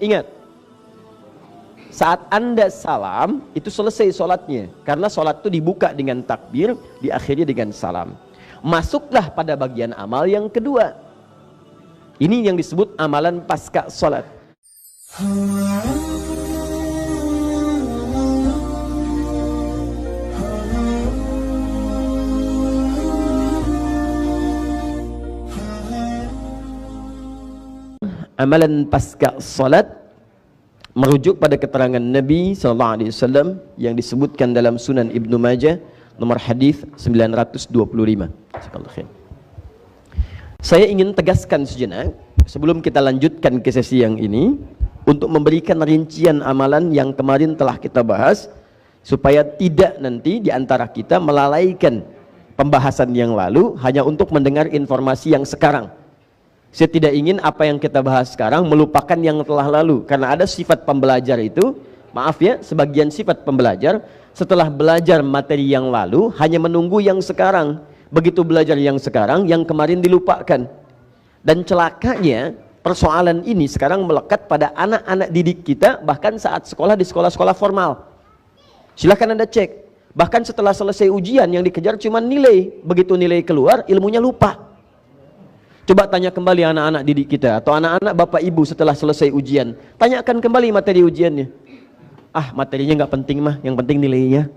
ingat, saat Anda salam, itu selesai sholatnya. Karena sholat itu dibuka dengan takbir, diakhiri dengan salam. Masuklah pada bagian amal yang kedua. Ini yang disebut amalan pasca sholat. Amalan pasca salat merujuk pada keterangan Nabi SAW yang disebutkan dalam Sunan Ibnu Majah nomor hadis 925. Saya ingin tegaskan sejenak sebelum kita lanjutkan ke sesi yang ini untuk memberikan rincian amalan yang kemarin telah kita bahas supaya tidak nanti di antara kita melalaikan pembahasan yang lalu hanya untuk mendengar informasi yang sekarang. Saya tidak ingin apa yang kita bahas sekarang melupakan yang telah lalu, karena ada sifat pembelajar itu, maaf ya, sebagian sifat pembelajar setelah belajar materi yang lalu hanya menunggu yang sekarang. Begitu belajar yang sekarang, yang kemarin dilupakan. Dan celakanya persoalan ini sekarang melekat pada anak-anak didik kita, bahkan saat sekolah di sekolah-sekolah formal. Silahkan Anda cek, bahkan setelah selesai ujian yang dikejar cuma nilai, begitu nilai keluar ilmunya lupa. Coba tanya kembali anak-anak didik kita atau anak-anak bapak ibu setelah selesai ujian, tanyakan kembali materi ujiannya. Ah, materinya nggak penting mah, yang penting nilainya.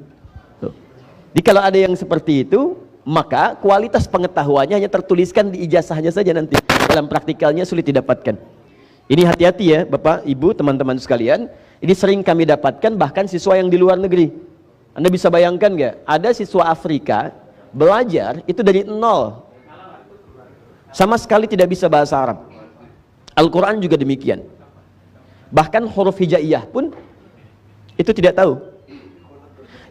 Tuh. Jadi kalau ada yang seperti itu, maka kualitas pengetahuannya hanya tertuliskan di ijazahnya saja, nanti dalam praktikalnya sulit didapatkan. Ini hati-hati ya bapak ibu teman-teman sekalian, ini sering kami dapatkan bahkan siswa yang di luar negeri. Anda bisa bayangkan nggak, ada siswa Afrika belajar itu dari nol, sama sekali tidak bisa bahasa Arab. Al-Quran juga demikian. Bahkan huruf hijaiyah pun itu tidak tahu.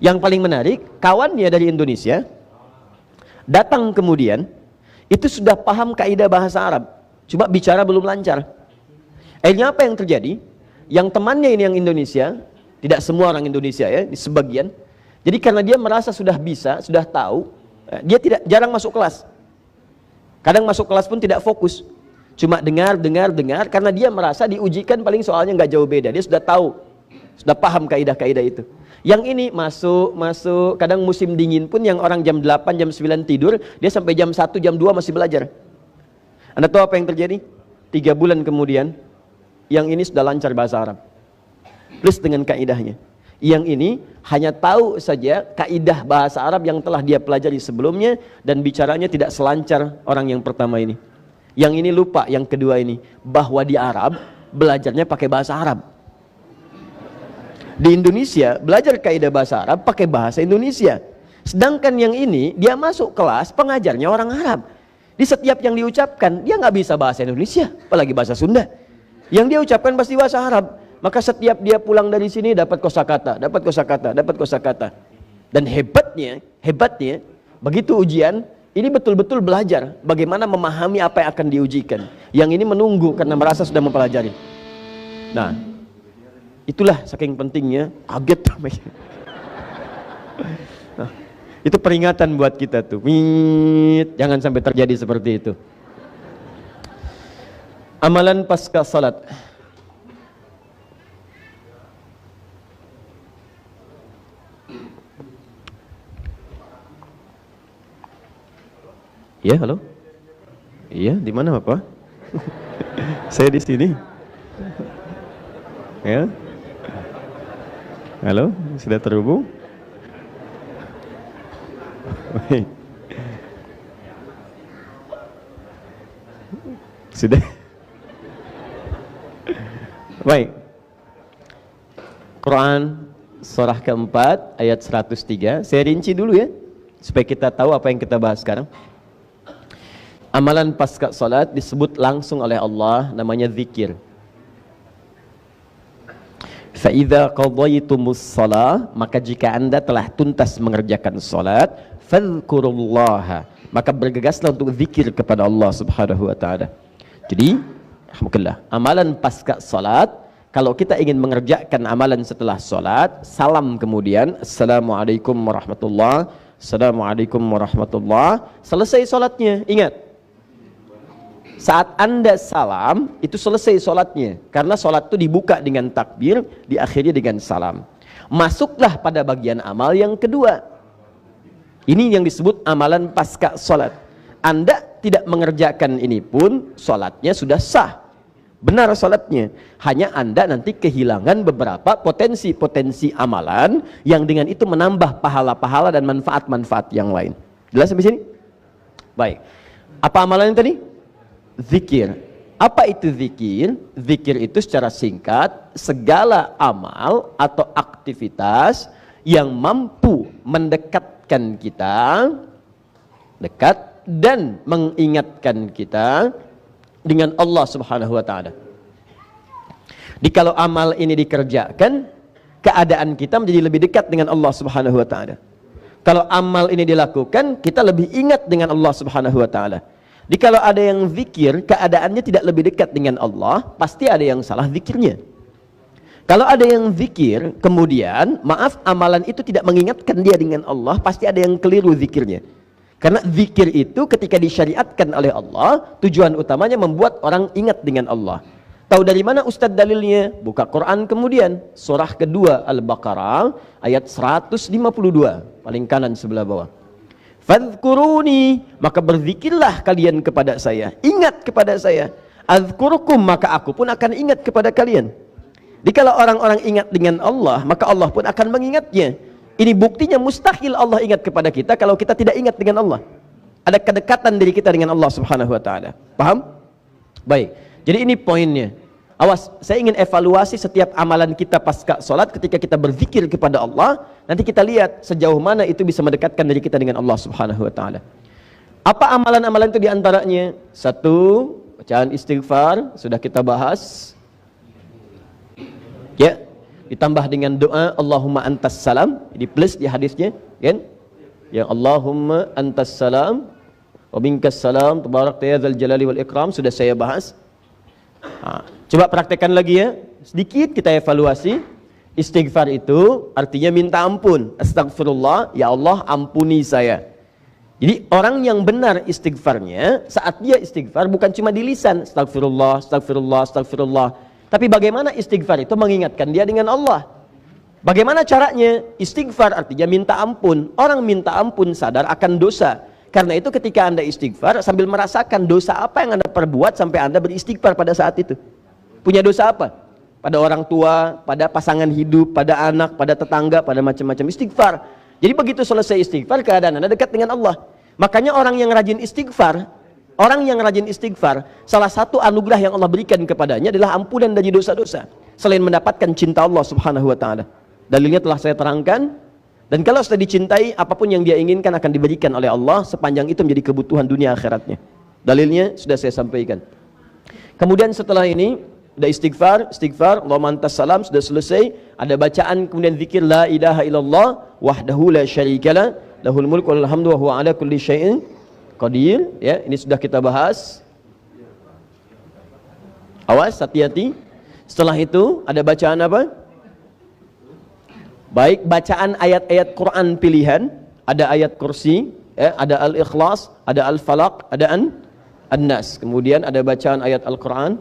Yang paling menarik, kawannya dari Indonesia datang kemudian itu sudah paham kaidah bahasa Arab, cuma bicara belum lancar. Akhirnya apa yang terjadi? Yang temannya ini yang Indonesia, tidak semua orang Indonesia ya, di sebagian. Jadi karena dia merasa sudah bisa, sudah tahu, dia jarang masuk kelas. Kadang masuk kelas pun tidak fokus, cuma dengar, karena dia merasa diujikan paling soalnya nggak jauh beda. Dia sudah tahu, sudah paham kaidah-kaidah itu. Yang ini masuk, kadang musim dingin pun yang orang jam 8, jam 9 tidur, dia sampai jam 1, jam 2 masih belajar. Anda tahu apa yang terjadi? 3 bulan kemudian, yang ini sudah lancar bahasa Arab. Plus dengan kaidahnya. Yang ini hanya tahu saja kaidah bahasa Arab yang telah dia pelajari sebelumnya dan bicaranya tidak selancar orang yang pertama ini. Yang ini lupa, yang kedua ini, bahwa di Arab belajarnya pakai bahasa Arab. Di Indonesia belajar kaidah bahasa Arab pakai bahasa Indonesia. Sedangkan yang ini dia masuk kelas pengajarnya orang Arab. Di setiap yang diucapkan dia nggak bisa bahasa Indonesia, apalagi bahasa Sunda. Yang dia ucapkan pasti bahasa Arab. Maka setiap dia pulang dari sini dapat kosakata. Dan hebatnya, begitu ujian, ini betul-betul belajar bagaimana memahami apa yang akan diujikan. Yang ini menunggu karena merasa sudah mempelajari. Nah, itulah saking pentingnya, kaget. Nah, itu peringatan buat kita tuh. Jangan sampai terjadi seperti itu. Amalan pasca salat. Ya, halo. Iya, di mana Bapak? Saya di sini. Ya. Halo, sudah terhubung? Sudah. Baik. Quran surah keempat ayat 103. Saya rinci dulu ya, supaya kita tahu apa yang kita bahas sekarang. Amalan pasca salat disebut langsung oleh Allah, namanya zikir. Fa idza qadaytumus shalah, maka jika Anda telah tuntas mengerjakan salat, fadhkurullaha, maka bergegaslah untuk zikir kepada Allah Subhanahu wa taala. Jadi, alhamdulillah, amalan pasca salat, kalau kita ingin mengerjakan amalan setelah salat, salam kemudian assalamualaikum warahmatullahi, assalamualaikum warahmatullahi, selesai salatnya. Ingat, Saat Anda salam, itu selesai sholatnya. Karena sholat itu dibuka dengan takbir, diakhiri dengan salam. Masuklah pada bagian amal yang kedua. Ini yang disebut amalan pasca sholat. Anda tidak mengerjakan ini pun, sholatnya sudah sah. Benar sholatnya. Hanya Anda nanti kehilangan beberapa potensi-potensi amalan, yang dengan itu menambah pahala-pahala dan manfaat-manfaat yang lain. Jelas sampai sini? Baik. Apa amalan yang tadi? Zikir. Apa itu zikir? Zikir itu secara singkat segala amal atau aktivitas yang mampu mendekatkan kita dekat dan mengingatkan kita dengan Allah Subhanahu wa taala. Kalau amal ini dikerjakan, keadaan kita menjadi lebih dekat dengan Allah Subhanahu wa taala. Kalau amal ini dilakukan, kita lebih ingat dengan Allah Subhanahu wa taala. Kalau ada yang zikir, keadaannya tidak lebih dekat dengan Allah, pasti ada yang salah zikirnya. Kalau ada yang zikir, kemudian, maaf, amalan itu tidak mengingatkan dia dengan Allah, pasti ada yang keliru zikirnya. Karena zikir itu ketika disyariatkan oleh Allah, tujuan utamanya membuat orang ingat dengan Allah. Tahu dari mana Ustadz dalilnya? Buka Quran kemudian, surah kedua Al-Baqarah, ayat 152, paling kanan sebelah bawah. Fadhkuruni, maka berzikirlah kalian kepada saya, ingat kepada saya. Azkurukum, maka aku pun akan ingat kepada kalian. Jadi kalau orang-orang ingat dengan Allah, maka Allah pun akan mengingatnya. Ini buktinya mustahil Allah ingat kepada kita kalau kita tidak ingat dengan Allah. Ada kedekatan diri kita dengan Allah Subhanahu wa taala. Paham? Baik. Jadi ini poinnya. Awas, saya ingin evaluasi setiap amalan kita pasca sholat ketika kita berzikir kepada Allah. Nanti kita lihat sejauh mana itu bisa mendekatkan diri kita dengan Allah Subhanahu wa taala. Apa amalan-amalan itu diantaranya? 1, bacaan istighfar, sudah kita bahas. Ya, ditambah dengan doa Allahumma antas salam, di plus di hadisnya, kan? Ya Allahumma antas salam wa minkas salam tabarakta ya dzal jalali wal ikram, sudah saya bahas. Coba praktekkan lagi ya, sedikit kita evaluasi. Istighfar itu artinya minta ampun. Astagfirullah, ya Allah ampuni saya. Jadi orang yang benar istighfarnya, saat dia istighfar bukan cuma di lisan, astagfirullah, astagfirullah, astagfirullah. Tapi bagaimana istighfar itu mengingatkan dia dengan Allah. Bagaimana caranya? Istighfar artinya minta ampun. Orang minta ampun sadar akan dosa. Karena itu ketika Anda istighfar sambil merasakan dosa apa yang Anda perbuat sampai Anda beristighfar pada saat itu. Punya dosa apa? Pada orang tua, pada pasangan hidup, pada anak, pada tetangga, pada macam-macam, istighfar. Jadi begitu selesai istighfar, keadaan Anda dekat dengan Allah. Makanya orang yang rajin istighfar, salah satu anugerah yang Allah berikan kepadanya adalah ampunan dari dosa-dosa. Selain mendapatkan cinta Allah Subhanahu wa taala. Dalilnya telah saya terangkan. Dan kalau sudah dicintai, apapun yang dia inginkan akan diberikan oleh Allah, sepanjang itu menjadi kebutuhan dunia akhiratnya. Dalilnya sudah saya sampaikan. Kemudian setelah ini, sudah istighfar, Allahumma antas salam, sudah selesai. Ada bacaan, kemudian zikir la ilaha illallah wahdahu la syarikalah, lahul mulku wal hamdu wa huwa ala kulli syai'in qadir. Ya, ini sudah kita bahas. Awas, hati-hati. Setelah itu ada bacaan apa? Baik, bacaan ayat-ayat Quran pilihan, ada ayat kursi, ya, ada al-ikhlas, ada al-falaq, ada an-nas. Kemudian ada bacaan ayat Al-Quran.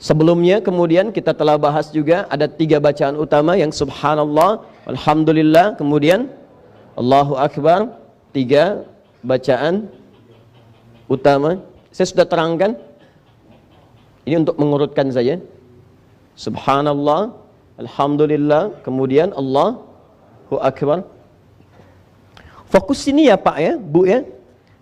Sebelumnya kemudian kita telah bahas juga ada 3 bacaan utama yang subhanallah, alhamdulillah, kemudian Allahu Akbar. 3 bacaan utama. Saya sudah terangkan. Ini untuk mengurutkan saja. Subhanallah, alhamdulillah, kemudian Allahu Akbar. Fokus sini ya Pak ya, Bu ya.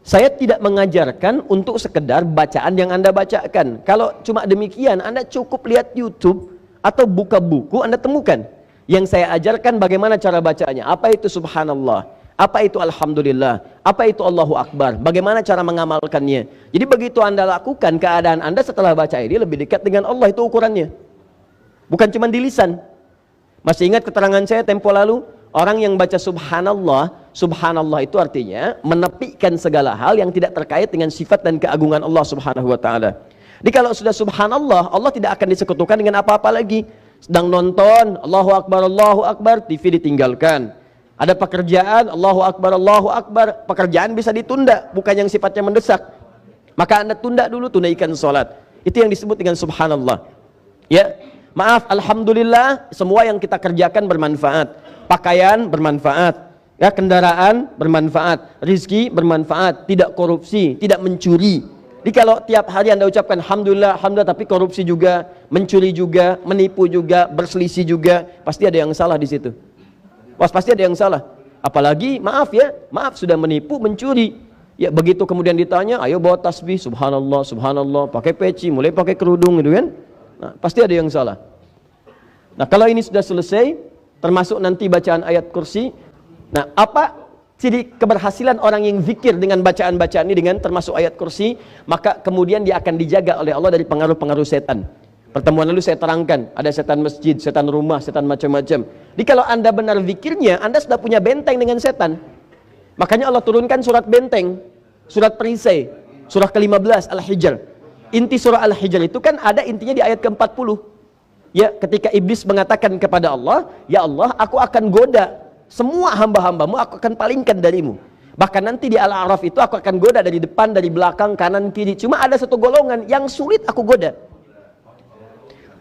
Saya tidak mengajarkan untuk sekedar bacaan yang Anda bacakan. Kalau cuma demikian, Anda cukup lihat YouTube atau buka buku, Anda temukan. Yang saya ajarkan bagaimana cara bacanya. Apa itu subhanallah, apa itu alhamdulillah, apa itu Allahu Akbar, bagaimana cara mengamalkannya. Jadi begitu Anda lakukan, keadaan Anda setelah baca ini lebih dekat dengan Allah, itu ukurannya. Bukan cuma di lisan. Masih ingat keterangan saya tempo lalu? Orang yang baca subhanallah, subhanallah itu artinya menepikan segala hal yang tidak terkait dengan sifat dan keagungan Allah Subhanahu wa taala. Jadi kalau sudah subhanallah, Allah tidak akan disekutukan dengan apa-apa lagi. Sedang nonton, Allahu Akbar, TV ditinggalkan. Ada pekerjaan, Allahu Akbar, pekerjaan bisa ditunda, bukan yang sifatnya mendesak. Maka Anda tunda dulu, tunaikan sholat. Itu yang disebut dengan subhanallah. Ya, maaf, alhamdulillah, semua yang kita kerjakan bermanfaat. Pakaian bermanfaat, ya, kendaraan bermanfaat, rizki bermanfaat, tidak korupsi, tidak mencuri. Jadi kalau tiap hari Anda ucapkan alhamdulillah, alhamdulillah, tapi korupsi juga, mencuri juga, menipu juga, berselisih juga, pasti ada yang salah di situ. Pasti ada yang salah. Apalagi maaf ya, maaf sudah menipu, mencuri. Ya begitu kemudian ditanya, ayo bawa tasbih, subhanallah, subhanallah, pakai peci, mulai pakai kerudung gitu kan. Nah, pasti ada yang salah. Nah, kalau ini sudah selesai, termasuk nanti bacaan ayat kursi. Nah, apa ciri keberhasilan orang yang zikir dengan bacaan-bacaan ini dengan termasuk ayat kursi? Maka kemudian dia akan dijaga oleh Allah dari pengaruh-pengaruh setan. Pertemuan lalu saya terangkan, ada setan masjid, setan rumah, setan macam-macam. Jadi kalau Anda benar zikirnya, Anda sudah punya benteng dengan setan. Makanya Allah turunkan surat benteng, surat perisai, surah ke-15 Al-Hijr. Inti surah Al-Hijr itu kan ada intinya di ayat ke-40. Ya, ketika iblis mengatakan kepada Allah, ya Allah, aku akan goda semua hamba-hambamu, aku akan palingkan darimu. Bahkan nanti di Al-A'raf itu aku akan goda dari depan, dari belakang, kanan, kiri. Cuma ada satu golongan yang sulit aku goda.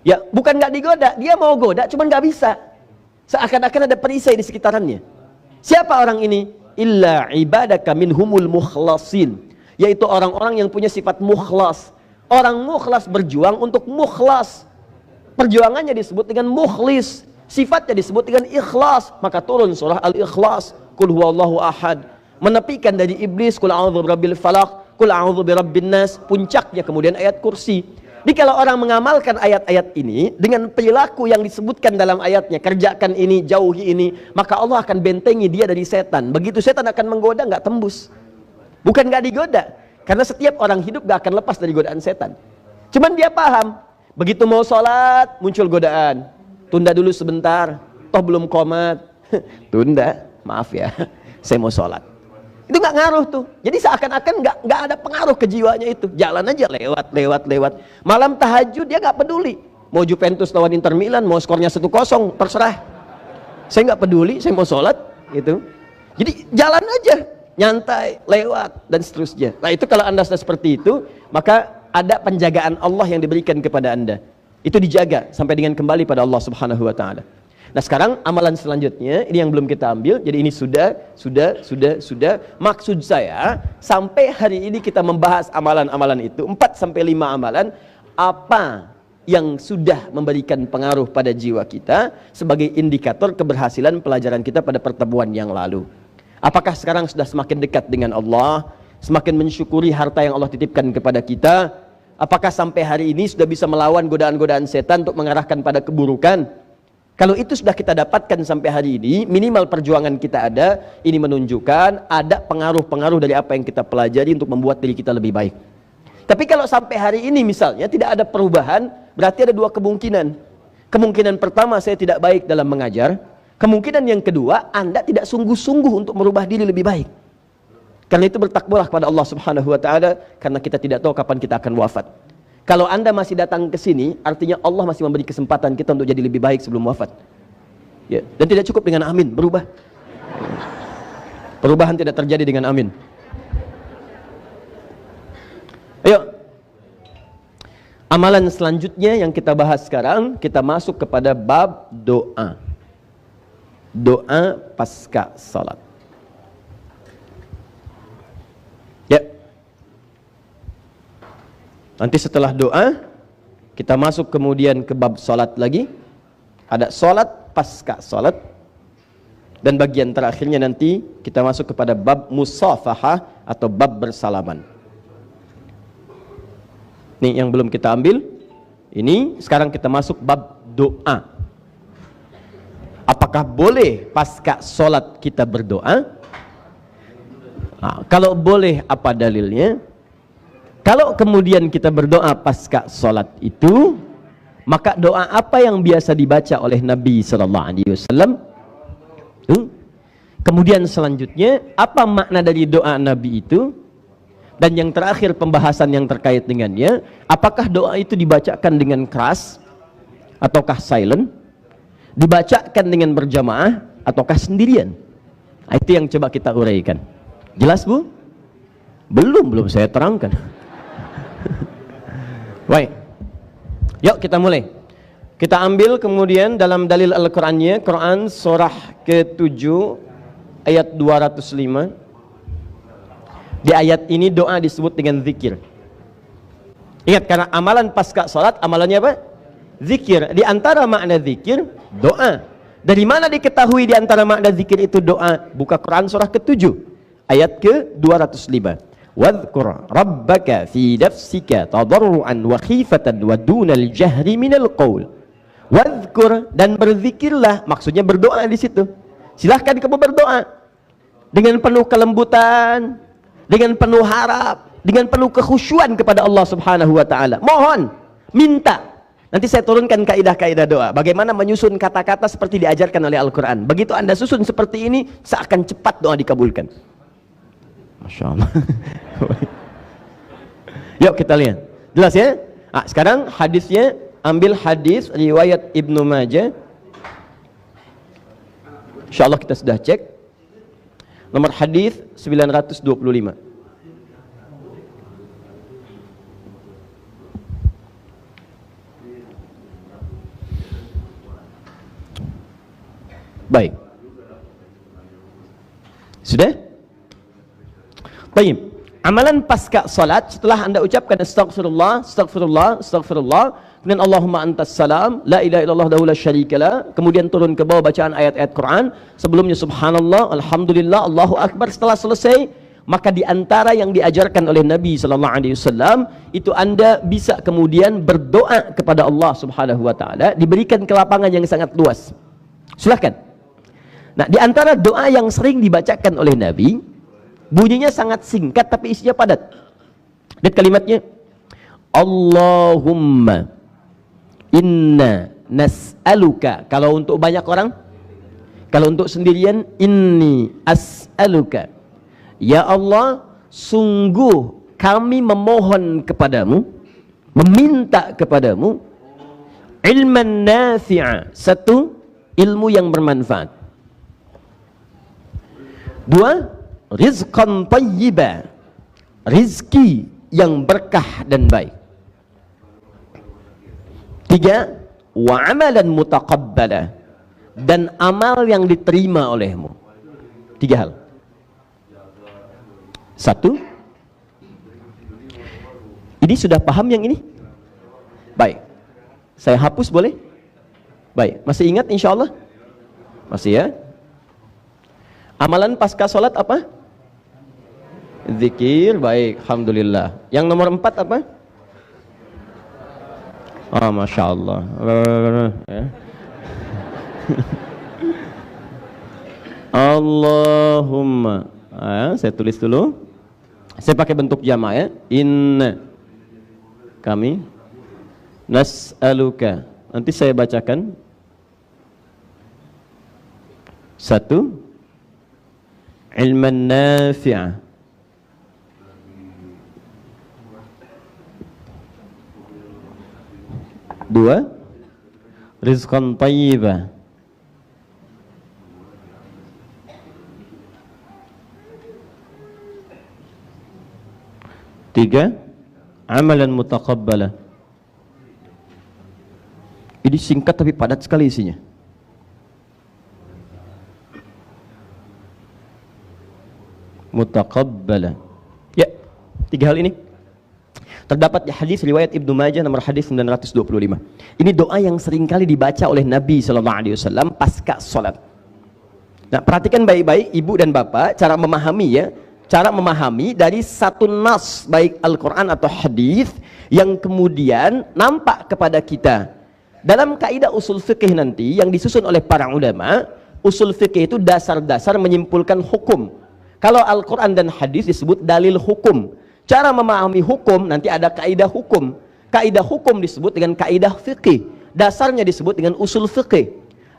Ya, bukan nggak digoda, dia mau goda, cuma nggak bisa. Seakan-akan ada perisai di sekitarannya. Siapa orang ini? Illa ibadaka minhumul mukhlasin. Yaitu orang-orang yang punya sifat mukhlas. Orang mukhlas berjuang untuk mukhlas. Perjuangannya disebut dengan mukhlis. Sifatnya disebut dengan ikhlas. Maka turun surah Al-Ikhlas. Qul huwallahu ahad. Menepikan dari iblis. Qul a'udzu birabbil falaq. Qul a'udzu birabbin nas. Puncaknya kemudian ayat kursi. Jadi kalau orang mengamalkan ayat-ayat ini dengan perilaku yang disebutkan dalam ayatnya, kerjakan ini, jauhi ini, maka Allah akan bentengi dia dari setan. Begitu setan akan menggoda, nggak tembus. Bukan nggak digoda, karena setiap orang hidup nggak akan lepas dari godaan setan. Cuman dia paham, begitu mau sholat muncul godaan, tunda dulu sebentar, toh belum qomat, tunda, maaf ya, saya mau sholat. Itu nggak ngaruh tuh. Jadi seakan-akan nggak ada pengaruh ke jiwanya itu. Jalan aja lewat. Malam tahajud dia nggak peduli. Mau Juventus lawan Inter Milan, mau skornya 1-0, terserah. Saya nggak peduli, saya mau sholat gitu. Jadi jalan aja, nyantai, lewat dan seterusnya. Nah itu kalau Anda sudah seperti itu, maka ada penjagaan Allah yang diberikan kepada Anda. Itu dijaga sampai dengan kembali pada Allah Subhanahu wa taala. Nah sekarang amalan selanjutnya, ini yang belum kita ambil, jadi ini sudah. Maksud saya, sampai hari ini kita membahas amalan-amalan itu, 4-5 amalan, apa yang sudah memberikan pengaruh pada jiwa kita, sebagai indikator keberhasilan pelajaran kita pada pertemuan yang lalu. Apakah sekarang sudah semakin dekat dengan Allah, semakin mensyukuri harta yang Allah titipkan kepada kita, apakah sampai hari ini sudah bisa melawan godaan-godaan setan untuk mengarahkan pada keburukan? Kalau itu sudah kita dapatkan sampai hari ini, minimal perjuangan kita ada, ini menunjukkan ada pengaruh-pengaruh dari apa yang kita pelajari untuk membuat diri kita lebih baik. Tapi kalau sampai hari ini misalnya tidak ada perubahan, berarti ada dua kemungkinan. Kemungkinan pertama, saya tidak baik dalam mengajar. Kemungkinan yang kedua, Anda tidak sungguh-sungguh untuk merubah diri lebih baik. Karena itu bertakwalah kepada Allah Subhanahu wa taala, karena kita tidak tahu kapan kita akan wafat. Kalau Anda masih datang ke sini, artinya Allah masih memberi kesempatan kita untuk jadi lebih baik sebelum wafat. Ya, dan tidak cukup dengan amin, berubah. Perubahan tidak terjadi dengan amin. Ayo. Amalan selanjutnya yang kita bahas sekarang, kita masuk kepada bab doa. Doa pasca salat. Ya. Nanti setelah doa, kita masuk kemudian ke bab salat lagi. Ada salat pasca salat. Dan bagian terakhirnya nanti kita masuk kepada bab musafahah atau bab bersalaman. Ini yang belum kita ambil. Ini sekarang kita masuk bab doa. Apakah boleh pasca salat kita berdoa? Nah, kalau boleh, apa dalilnya? Kalau kemudian kita berdoa pasca salat itu, maka doa apa yang biasa dibaca oleh Nabi sallallahu alaihi wasallam? Kemudian selanjutnya, apa makna dari doa Nabi itu? Dan yang terakhir, pembahasan yang terkait dengannya, apakah doa itu dibacakan dengan keras ataukah silent? Dibacakan dengan berjamaah ataukah sendirian? Nah, itu yang coba kita uraikan. Jelas, Bu? Belum saya terangkan. Baik. Yuk kita mulai. Kita ambil kemudian dalam dalil Al-Qur'annya, Quran surah ke-7 ayat 205. Di ayat ini doa disebut dengan zikir. Ingat, karena amalan pasca salat amalannya apa? Zikir. Di antara makna zikir, doa. Dari mana diketahui di antara makna zikir itu doa? Buka Quran surah ke-7 ayat ke-205. Wadhkur rabbaka fi nafsika tadarruan wa khifatan wa dunal jahri minal qaul. Wadhkur, dan berzikirlah, maksudnya berdoa di situ. Silahkan kamu berdoa dengan penuh kelembutan, dengan penuh harap, dengan penuh kekhusyuan kepada Allah Subhanahu wa taala. Mohon, minta. Nanti saya turunkan kaidah-kaidah doa. Bagaimana menyusun kata-kata seperti diajarkan oleh Al-Qur'an. Begitu Anda susun seperti ini, seakan cepat doa dikabulkan. Masya Allah. Yuk kita lihat. Jelas ya? Nah, sekarang hadisnya, ambil hadis riwayat Ibnu Majah. Insyaallah kita sudah cek. Nomor hadis 925. Baik. Sudah? Baik. Amalan pasca salat, setelah Anda ucapkan astaghfirullah, astaghfirullah, astaghfirullah, kemudian Allahumma antas salam, la ilaha illallah wahdahu la syarikalah, kemudian turun ke bawah bacaan ayat-ayat Quran, sebelumnya subhanallah, alhamdulillah, Allahu akbar. Setelah selesai, maka di antara yang diajarkan oleh Nabi sallallahu alaihi wasallam itu Anda bisa kemudian berdoa kepada Allah Subhanahu wa taala, diberikan kelapangan yang sangat luas. Silakan. Nah, di antara doa yang sering dibacakan oleh Nabi, bunyinya sangat singkat tapi isinya padat. Lihat kalimatnya. Allahumma inna nas'aluka. Kalau untuk banyak orang, kalau untuk sendirian, inni as'aluka. Ya Allah, sungguh kami memohon kepadamu, meminta kepadamu, ilman nafi'a, satu, ilmu yang bermanfaat. Dua, rizqan tayyiba, rizki yang berkah dan baik. Tiga, wa amalan mutaqabbala, dan amal yang diterima olehmu. Tiga hal. Satu, ini sudah paham yang ini? Baik, saya hapus boleh? Baik, masih ingat insya Allah? Masih ya? Amalan pasca sholat apa? Zikir, baik, alhamdulillah. Yang nomor 4 apa? Oh, masya Allah. Allahumma. Saya tulis dulu. Saya pakai bentuk jama' ya. Inna, kami nas'aluka. Nanti saya bacakan. Satu, ilman nafi'a. Dua, rizqan tayyibah. Tiga, amalan mutaqabbalah. Ini singkat tapi padat sekali isinya. Mutaqabbalah. Ya, tiga hal ini terdapat di hadis riwayat Ibnu Majah nomor hadis 925. Ini doa yang sering kali dibaca oleh Nabi sallallahu alaihi wasallam pasca salat. Nah, perhatikan baik-baik ibu dan bapak cara memahami ya. Cara memahami dari satu nas baik Al-Quran atau hadis yang kemudian nampak kepada kita dalam kaidah usul fikih nanti yang disusun oleh para ulama. Usul fikih itu dasar-dasar menyimpulkan hukum. Kalau Al-Quran dan hadis disebut dalil hukum. Cara memahami hukum nanti ada kaidah hukum. Kaidah hukum disebut dengan kaidah fikih. Dasarnya disebut dengan usul fikih.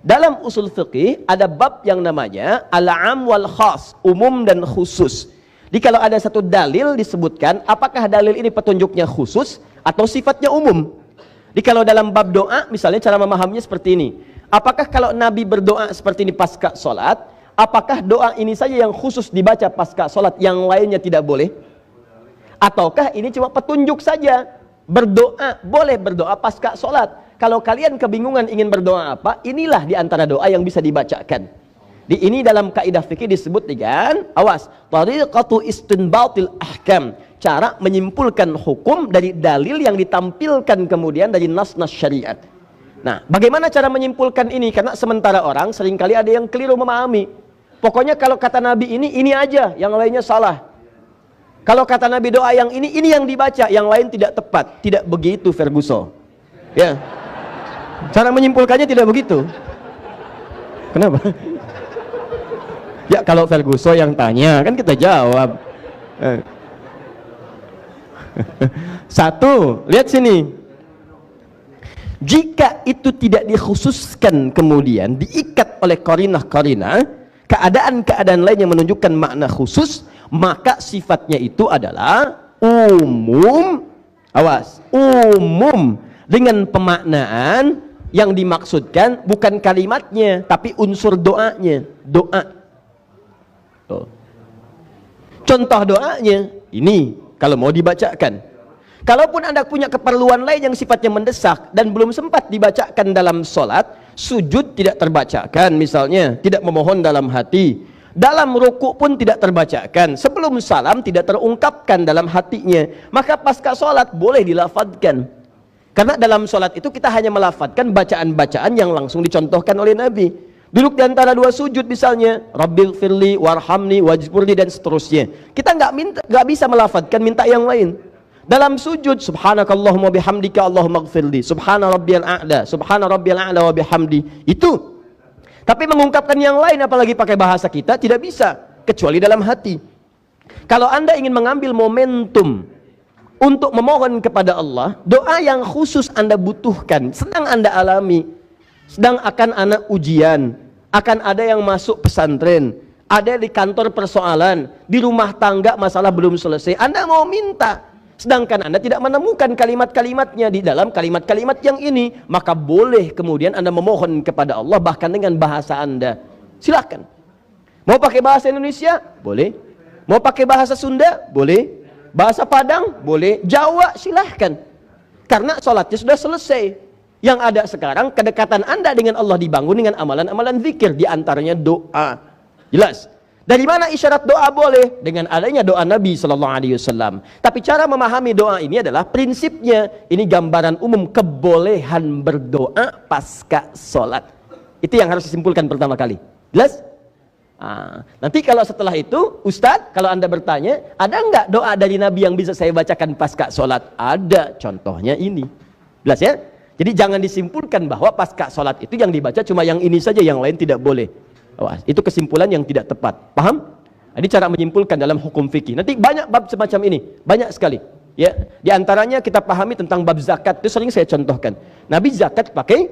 Dalam usul fikih ada bab yang namanya al-am wal khas, umum dan khusus. Jadi kalau ada satu dalil disebutkan, apakah dalil ini petunjuknya khusus atau sifatnya umum? Jadi kalau dalam bab doa, misalnya cara memahaminya seperti ini. Apakah kalau Nabi berdoa seperti ini pasca sholat, apakah doa ini saja yang khusus dibaca pasca sholat, yang lainnya tidak boleh? Ataukah ini cuma petunjuk saja? Berdoa, boleh berdoa pasca sholat. Kalau kalian kebingungan ingin berdoa apa, inilah di antara doa yang bisa dibacakan. Ini dalam kaidah fikih disebut dengan, awas, tariqatu istinbatil ahkam, cara menyimpulkan hukum dari dalil yang ditampilkan kemudian dari nas-nas syariat. Nah, bagaimana cara menyimpulkan ini? Karena sementara orang seringkali ada yang keliru memahami. Pokoknya kalau kata Nabi ini aja, yang lainnya salah. Kalau kata Nabi doa yang ini yang dibaca, yang lain tidak tepat. Tidak begitu Ferguson. Ya. Cara menyimpulkannya tidak begitu. Kenapa? Ya kalau Ferguson yang tanya, kan kita jawab. Satu, lihat sini. Jika itu tidak dikhususkan kemudian diikat oleh qarinah-qarinah, keadaan-keadaan lain yang menunjukkan makna khusus, maka sifatnya itu adalah umum. Awas, umum dengan pemaknaan yang dimaksudkan bukan kalimatnya, tapi unsur doanya. Doa. Contoh doanya ini kalau mau dibacakan. Kalaupun Anda punya keperluan lain yang sifatnya mendesak dan belum sempat dibacakan dalam sholat, sujud tidak terbacakan misalnya, tidak memohon dalam hati, dalam ruku pun tidak terbacakan, sebelum salam tidak terungkapkan dalam hatinya, maka pasca sholat boleh dilafadzkan. Karena dalam sholat itu kita hanya melafadzkan bacaan-bacaan yang langsung dicontohkan oleh Nabi. Duduk di antara dua sujud misalnya, Rabbil firli warhamni wajburni dan seterusnya. Kita nggak bisa melafadzkan minta yang lain. Dalam sujud, subhanakallahumma bihamdika Allahumma gfirli, subhana rabbiyal a'la wa bihamdi. Itu. Tapi mengungkapkan yang lain apalagi pakai bahasa kita tidak bisa kecuali dalam hati. Kalau Anda ingin mengambil momentum untuk memohon kepada Allah, doa yang khusus Anda butuhkan, sedang Anda alami, sedang akan anak ujian, akan ada yang masuk pesantren, ada di kantor persoalan, di rumah tangga masalah belum selesai, Anda mau minta, sedangkan Anda tidak menemukan kalimat-kalimatnya di dalam kalimat-kalimat yang ini, maka boleh kemudian Anda memohon kepada Allah bahkan dengan bahasa Anda. Silakan. Mau pakai bahasa Indonesia? Boleh. Mau pakai bahasa Sunda? Boleh. Bahasa Padang? Boleh. Jawa? Silahkan. Karena sholatnya sudah selesai. Yang ada sekarang kedekatan Anda dengan Allah dibangun dengan amalan-amalan zikir, di antaranya doa. Jelas. Dari mana isyarat doa boleh? Dengan adanya doa Nabi sallallahu alaihi wasallam. Tapi cara memahami doa ini adalah prinsipnya, ini gambaran umum kebolehan berdoa pasca sholat. Itu yang harus disimpulkan pertama kali. Jelas? Nanti kalau setelah itu, Ustadz, kalau Anda bertanya, ada enggak doa dari Nabi yang bisa saya bacakan pasca sholat? Ada, contohnya ini. Jelas ya? Jadi jangan disimpulkan bahwa pasca sholat itu yang dibaca cuma yang ini saja, yang lain tidak boleh. Itu kesimpulan yang tidak tepat. Paham? Ini cara menyimpulkan dalam hukum fikih. Nanti banyak bab semacam ini, banyak sekali. Ya, di antaranya kita pahami tentang bab zakat, itu sering saya contohkan. Nabi zakat pakai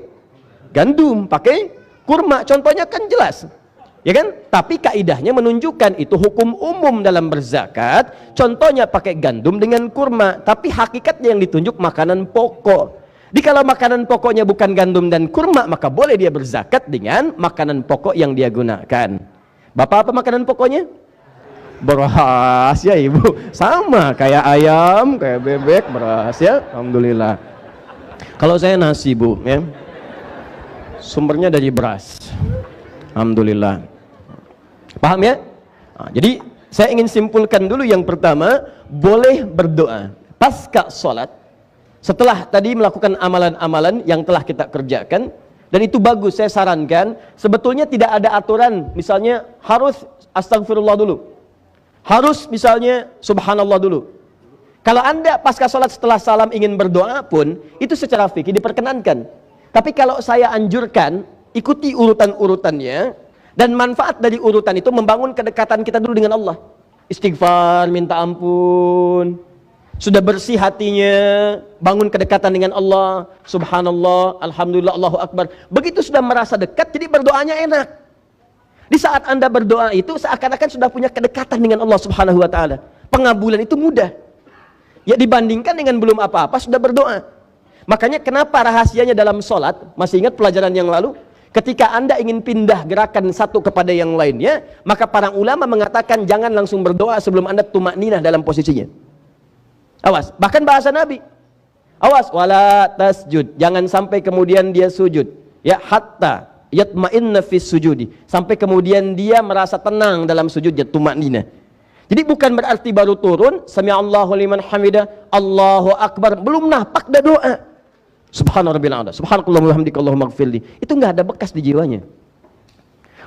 gandum, pakai kurma, contohnya kan jelas. Ya kan? Tapi kaidahnya menunjukkan itu hukum umum dalam berzakat. Contohnya pakai gandum dengan kurma, tapi hakikatnya yang ditunjuk makanan pokok. Kalau makanan pokoknya bukan gandum dan kurma, maka boleh dia berzakat dengan makanan pokok yang dia gunakan. Bapak apa makanan pokoknya? Beras ya ibu. Sama kayak ayam, kayak bebek, beras ya. Alhamdulillah. Kalau saya nasi bu, ya. Sumbernya dari beras. Alhamdulillah. Paham ya? Jadi saya ingin simpulkan dulu yang pertama, boleh berdoa pasca sholat. Setelah tadi melakukan amalan-amalan yang telah kita kerjakan, dan itu bagus, saya sarankan, sebetulnya tidak ada aturan, misalnya harus astagfirullah dulu, harus misalnya subhanallah dulu. Kalau Anda pasca sholat setelah salam ingin berdoa pun, itu secara fikih diperkenankan. Tapi kalau saya anjurkan, ikuti urutan-urutannya, dan manfaat dari urutan itu membangun kedekatan kita dulu dengan Allah. Istighfar, minta ampun, sudah bersih hatinya, bangun kedekatan dengan Allah, subhanallah, alhamdulillah, Allahu akbar. Begitu sudah merasa dekat, jadi berdoanya enak. Di saat Anda berdoa itu seakan-akan sudah punya kedekatan dengan Allah subhanahu wa ta'ala. Pengabulan itu mudah. Ya dibandingkan dengan belum apa-apa sudah berdoa. Makanya kenapa rahasianya dalam sholat, masih ingat pelajaran yang lalu? Ketika Anda ingin pindah gerakan satu kepada yang lainnya, maka para ulama mengatakan jangan langsung berdoa sebelum Anda tumakninah dalam posisinya. Awas, bahkan bahasa Nabi. Awas, wala tasjud. Jangan sampai kemudian dia sujud. Ya, hatta yatma'inna fis sujudi. Sampai kemudian dia merasa tenang dalam sujud, ya tumanina. Jadi bukan berarti baru turun, sami'allahu liman hamidah, Allahu akbar, belum napak dah doa. Subhana rabbil a'la, subhanakallahumma wa bihamdika Allahumma ighfirli. Itu enggak ada bekas di jiwanya.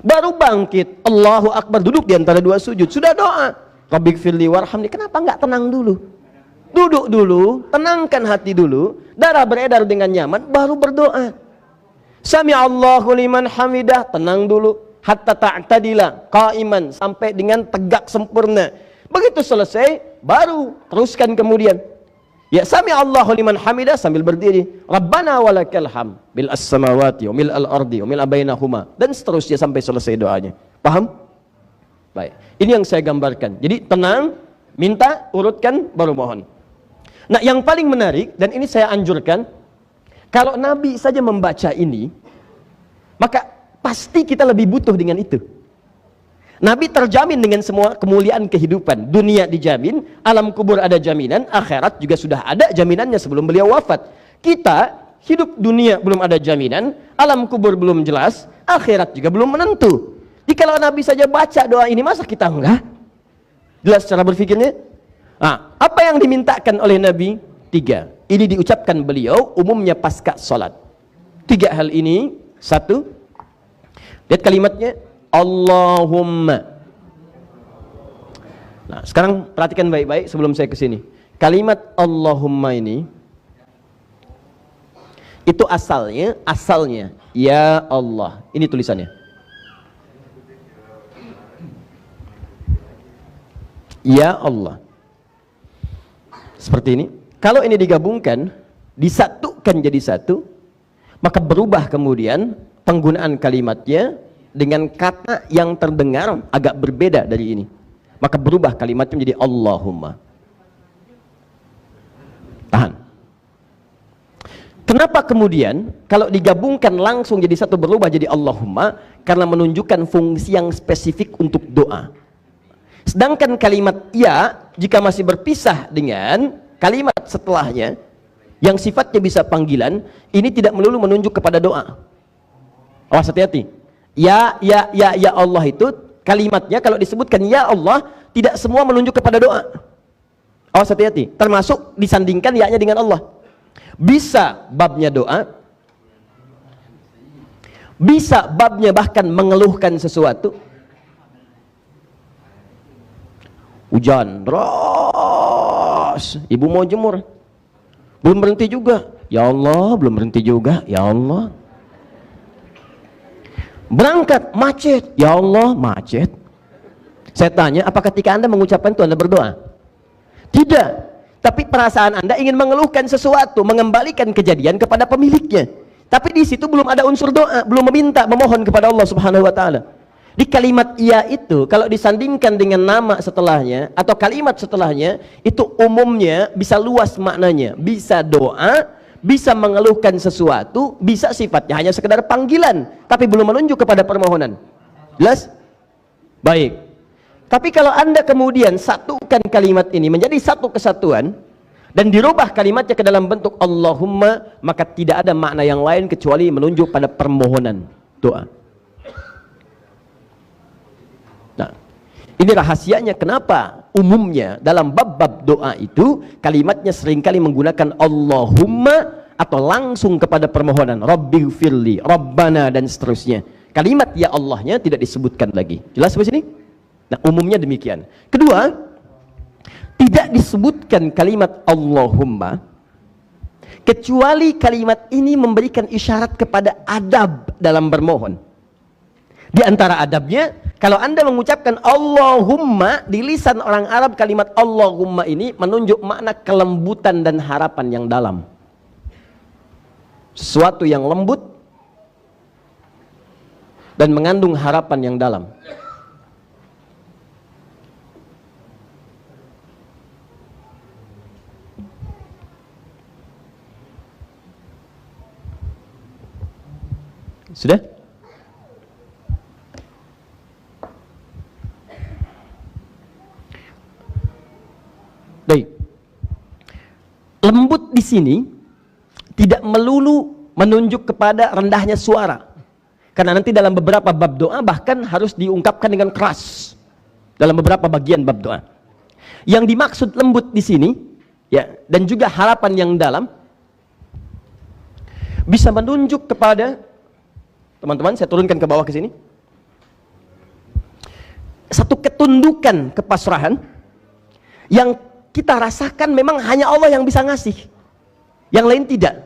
Baru bangkit, Allahu akbar, duduk di antara dua sujud, sudah doa. Rabbighfirli warhamni. Kenapa enggak tenang dulu? Duduk dulu, tenangkan hati dulu, darah beredar dengan nyaman, baru berdoa. Sami'allahu liman hamidah, tenang dulu. Hatta ta'tadila qaiman, sampai dengan tegak sempurna. Begitu selesai, baru teruskan kemudian. Ya, sami'allahu liman hamidah sambil berdiri. Rabbana walakal hamd bil as-samawati wa mil al-ardi wa mil bainahuma, dan seterusnya sampai selesai doanya. Paham? Baik. Ini yang saya gambarkan. Jadi tenang, minta, urutkan, baru mohon. Nah, yang paling menarik, dan ini saya anjurkan, kalau Nabi saja membaca ini, maka pasti kita lebih butuh dengan itu. Nabi terjamin dengan semua kemuliaan kehidupan. Dunia dijamin, alam kubur ada jaminan, akhirat juga sudah ada jaminannya sebelum beliau wafat. Kita hidup dunia belum ada jaminan, alam kubur belum jelas, akhirat juga belum menentu. Jadi kalau Nabi saja baca doa ini, masa kita enggak? Jelas cara berpikirnya? Nah, apa yang dimintakan oleh Nabi? 3. Ini diucapkan beliau umumnya pasca salat. 3 hal ini. 1, lihat kalimatnya, Allahumma. Nah, sekarang perhatikan baik-baik sebelum saya ke sini. Kalimat Allahumma ini, itu asalnya ya Allah. Ini tulisannya. Ya Allah. Seperti ini. Kalau ini digabungkan, disatukan jadi satu, maka berubah kemudian penggunaan kalimatnya dengan kata yang terdengar agak berbeda dari ini. Maka berubah kalimatnya menjadi Allahumma. Tahan. Kenapa kemudian kalau digabungkan langsung jadi satu berubah jadi Allahumma? Karena menunjukkan fungsi yang spesifik untuk doa. Sedangkan kalimat ya, jika masih berpisah dengan kalimat setelahnya yang sifatnya bisa panggilan, ini tidak melulu menunjuk kepada doa. Awas, hati-hati. Ya Allah itu kalimatnya kalau disebutkan ya Allah, tidak semua menunjuk kepada doa. Awas, hati-hati. Termasuk disandingkan ya-nya dengan Allah. Bisa babnya doa, bisa babnya bahkan mengeluhkan sesuatu. Hujan deras, ibu mau jemur, belum berhenti juga, ya Allah, belum berhenti juga, ya Allah. Berangkat macet, ya Allah, macet. Saya tanya, apa ketika Anda mengucapkan itu Anda berdoa? Tidak, tapi perasaan Anda ingin mengeluhkan sesuatu, mengembalikan kejadian kepada pemiliknya. Tapi di situ belum ada unsur doa, belum meminta, memohon kepada Allah Subhanahu wa taala. Di kalimat iya itu, kalau disandingkan dengan nama setelahnya atau kalimat setelahnya, itu umumnya bisa luas maknanya. Bisa doa, bisa mengeluhkan sesuatu, bisa sifatnya hanya sekedar panggilan, tapi belum menunjuk kepada permohonan. Jelas? Baik. Tapi kalau Anda kemudian satukan kalimat ini menjadi satu kesatuan, dan dirubah kalimatnya ke dalam bentuk Allahumma, maka tidak ada makna yang lain kecuali menunjuk pada permohonan doa. Nah, ini rahasianya kenapa umumnya dalam bab-bab doa itu kalimatnya seringkali menggunakan Allahumma atau langsung kepada permohonan, Rabbighfirli, Rabbana, dan seterusnya. Kalimat ya Allahnya tidak disebutkan lagi. Jelas sampai sini? Nah, umumnya demikian. Kedua, tidak disebutkan kalimat Allahumma kecuali kalimat ini memberikan isyarat kepada adab dalam bermohon. Di antara adabnya, kalau Anda mengucapkan Allahumma di lisan orang Arab, kalimat Allahumma ini menunjuk makna kelembutan dan harapan yang dalam. Sesuatu yang lembut dan mengandung harapan yang dalam. Sudah? Baik. Lembut di sini tidak melulu menunjuk kepada rendahnya suara. Karena nanti dalam beberapa bab doa bahkan harus diungkapkan dengan keras. Dalam beberapa bagian bab doa. Yang dimaksud lembut di sini, ya, dan juga harapan yang dalam, bisa menunjuk kepada, teman-teman, saya turunkan ke bawah ke sini, satu ketundukan kepasrahan yang kita rasakan memang hanya Allah yang bisa ngasih, yang lain tidak.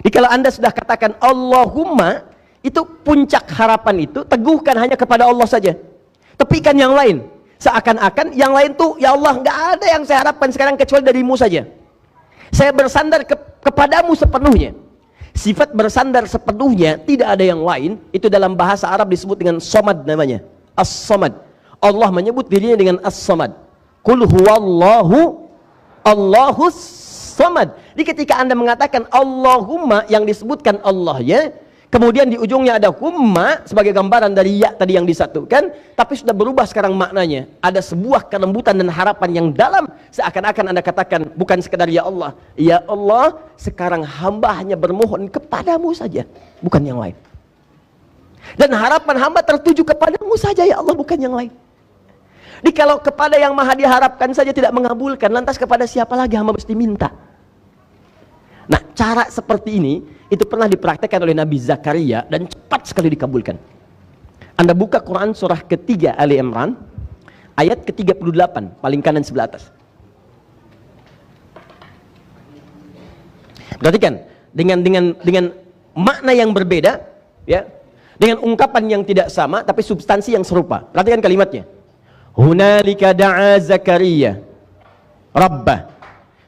Jadi kalau Anda sudah katakan Allahumma, itu puncak harapan itu teguhkan hanya kepada Allah saja, tepikan yang lain, seakan-akan yang lain tuh ya Allah nggak ada yang saya harapkan sekarang kecuali darimu saja. Saya bersandar kepadamu sepenuhnya. Sifat bersandar sepenuhnya, tidak ada yang lain, itu dalam bahasa Arab disebut dengan somad namanya, as-somad. Allah menyebut dirinya dengan as-somad. Qul huwallahu Allahus somad. Jadi ketika Anda mengatakan Allahumma, yang disebutkan Allah ya, kemudian di ujungnya ada humma sebagai gambaran dari ya tadi yang disatukan, tapi sudah berubah sekarang maknanya. Ada sebuah kelembutan dan harapan yang dalam, seakan-akan Anda katakan bukan sekedar ya Allah, sekarang hamba hanya bermohon kepadamu saja, bukan yang lain. Dan harapan hamba tertuju kepadamu saja ya Allah, bukan yang lain. Jadi kalau kepada yang maha diharapkan saja tidak mengabulkan, lantas kepada siapa lagi hamba mesti minta? Nah, cara seperti ini itu pernah dipraktekkan oleh Nabi Zakaria dan cepat sekali dikabulkan. Anda buka Quran surah ketiga Ali Imran ayat ke-38, paling kanan sebelah atas. Perhatikan, dengan makna yang berbeda, ya, dengan ungkapan yang tidak sama tapi substansi yang serupa. Perhatikan kalimatnya. Hunalika da'a Zakaria Rabbah.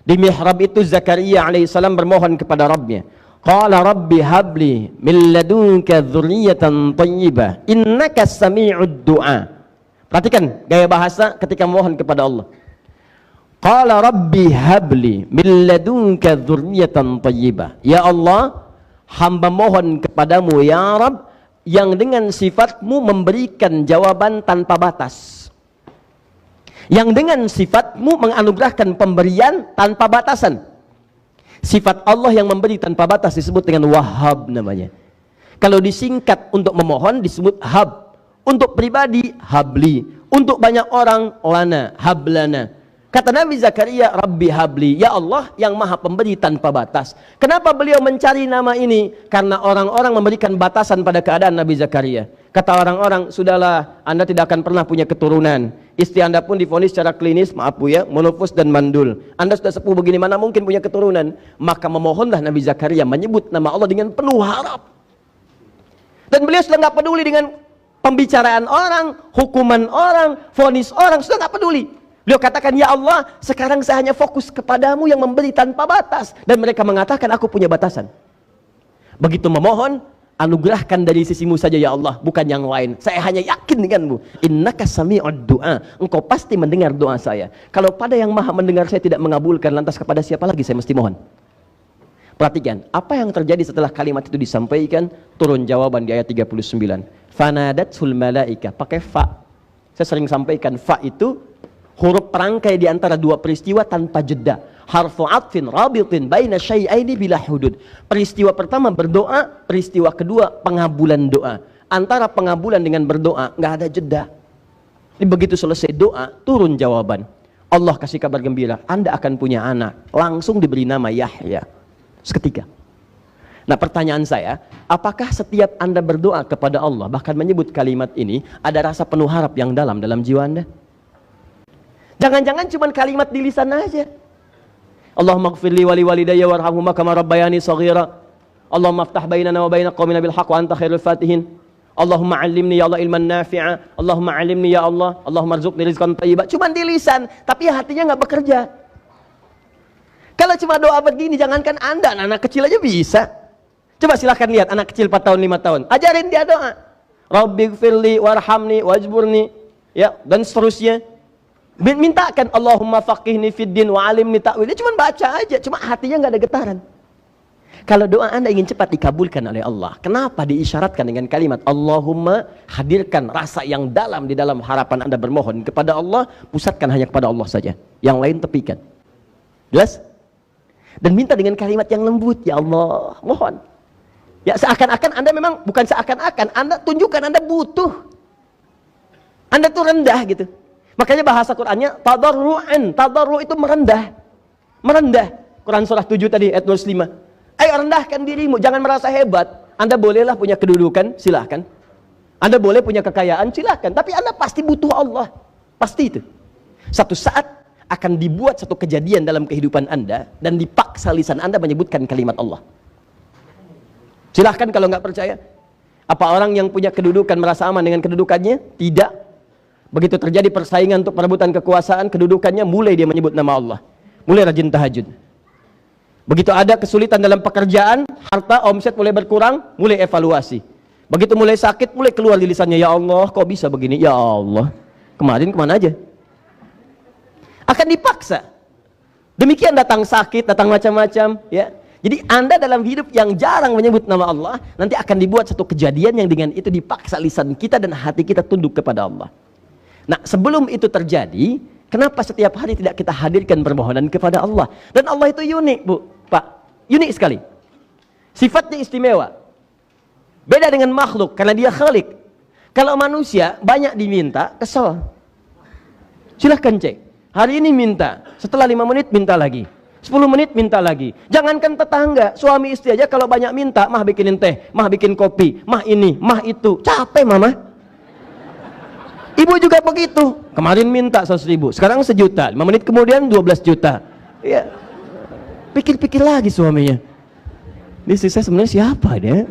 Di mihrab itu Zakaria alaihissalam bermohon kepada Rabbnya. Qala Rabbi habli min ladunka dzurriyyatan thayyibah innaka sami'ud du'a. Perhatikan gaya bahasa ketika mohon kepada Allah. Qala Rabbi habli min ladunka dzurriyyatan thayyibah. Ya Allah, hamba mohon kepadamu ya Rabb, yang dengan sifatmu memberikan jawaban tanpa batas, yang dengan sifatmu menganugerahkan pemberian tanpa batasan. Sifat Allah yang memberi tanpa batas disebut dengan Wahhab namanya. Kalau disingkat untuk memohon disebut Hab. Untuk pribadi Habli, untuk banyak orang Lana, Hablana. Kata Nabi Zakaria, Rabbi Habli, ya Allah yang maha pemberi tanpa batas. Kenapa beliau mencari nama ini? Karena orang-orang memberikan batasan pada keadaan Nabi Zakaria. Kata orang-orang, sudahlah, Anda tidak akan pernah punya keturunan. Istri Anda pun divonis secara klinis, maaf Bu ya, monofus dan mandul. Anda sudah sepuh begini, mana mungkin punya keturunan? Maka memohonlah Nabi Zakaria menyebut nama Allah dengan penuh harap. Dan beliau sudah nggak peduli dengan pembicaraan orang, hukuman orang, vonis orang, sudah nggak peduli. Beliau katakan, ya Allah, sekarang saya hanya fokus kepadamu yang memberi tanpa batas. Dan mereka mengatakan, aku punya batasan. Begitu memohon, anugerahkan dari sisimu saja ya Allah, bukan yang lain. Saya hanya yakin denganmu. Innaka sami'ud du'a. Engkau pasti mendengar doa saya. Kalau pada yang maha mendengar saya tidak mengabulkan, lantas kepada siapa lagi saya mesti mohon? Perhatikan, apa yang terjadi setelah kalimat itu disampaikan? Turun jawaban di ayat 39. Fanadatul malaika, pakai fa. Saya sering sampaikan, fa itu huruf perangkai di antara dua peristiwa tanpa jeda. Harfu atfin rabitin baina syai'aini bila hudud. Peristiwa pertama berdoa, peristiwa kedua pengabulan doa. Antara pengabulan dengan berdoa nggak ada jeda. Jadi begitu selesai doa, turun jawaban. Allah kasih kabar gembira, Anda akan punya anak. Langsung diberi nama Yahya. Seketika. Nah, pertanyaan saya, apakah setiap Anda berdoa kepada Allah, bahkan menyebut kalimat ini, ada rasa penuh harap yang dalam jiwa Anda? Jangan-jangan cuma kalimat di lisan aja. Allahumma ighfirli wa li walidayya warhamhuma kama rabbayani shaghira. Allahumma aftah bainana wa baina qaumina bil haqq wa anta khairul fatihin. Allahumma 'allimni ya Allah ilman nafi'a. Allahumma 'allimni ya Allah. Allahumma arzuqni rizqan thayyiba. Cuma di lisan, tapi hatinya nggak bekerja. Kalau cuma doa begini, jangankan Anda, anak kecil aja bisa. Coba silahkan lihat anak kecil 4 tahun, 5 tahun. Ajarin dia doa. Rabbighfirli warhamni wajburni, ya, dan seterusnya. Mintakan Allahumma faqihni fid din wa alimni ta'wil. Dia cuma baca aja, cuma hatinya nggak ada getaran. Kalau doa Anda ingin cepat dikabulkan oleh Allah, kenapa diisyaratkan dengan kalimat Allahumma? Hadirkan rasa yang dalam di dalam harapan Anda bermohon kepada Allah, pusatkan hanya kepada Allah saja. Yang lain tepikan. Jelas? Dan minta dengan kalimat yang lembut, ya Allah, mohon. Ya seakan-akan Anda memang, bukan seakan-akan, Anda tunjukkan Anda butuh. Anda tuh rendah gitu. Makanya bahasa Qur'annya tadarru'an. Tadarru' itu merendah. Merendah. Quran surah 7 tadi ayat 25. Ayo rendahkan dirimu, jangan merasa hebat. Anda bolehlah punya kedudukan, silahkan. Anda boleh punya kekayaan, silahkan. Tapi Anda pasti butuh Allah. Pasti itu. Satu saat akan dibuat satu kejadian dalam kehidupan Anda dan dipaksa lisan Anda menyebutkan kalimat Allah. Silahkan kalau nggak percaya. Apa orang yang punya kedudukan merasa aman dengan kedudukannya? Tidak. Begitu terjadi persaingan untuk perebutan kekuasaan, kedudukannya, mulai dia menyebut nama Allah. Mulai rajin tahajud. Begitu ada kesulitan dalam pekerjaan, harta, omset mulai berkurang, mulai evaluasi. Begitu mulai sakit, mulai keluar di lisannya, ya Allah, kok bisa begini? Ya Allah, kemarin kemana aja? Akan dipaksa. Demikian datang sakit, datang macam-macam, ya. Jadi Anda dalam hidup yang jarang menyebut nama Allah, nanti akan dibuat satu kejadian yang dengan itu dipaksa lisan kita dan hati kita tunduk kepada Allah. Nah, sebelum itu terjadi, kenapa setiap hari tidak kita hadirkan permohonan kepada Allah? Dan Allah itu unik, Bu, Pak. Unik sekali. Sifatnya istimewa. Beda dengan makhluk, karena dia khalik. Kalau manusia, banyak diminta, kesel. Silahkan cek. Hari ini minta, setelah 5 menit minta lagi. 10 menit minta lagi. Jangankan tetangga, suami istri aja kalau banyak minta, mah bikinin teh, mah bikin kopi, mah ini, mah itu. Capek mama. Ibu juga begitu. Kemarin minta 100.000, sekarang 1 juta. 5 menit kemudian 12 juta. Ya. Pikir-pikir lagi suaminya. Ini istri saya sebenarnya siapa dia?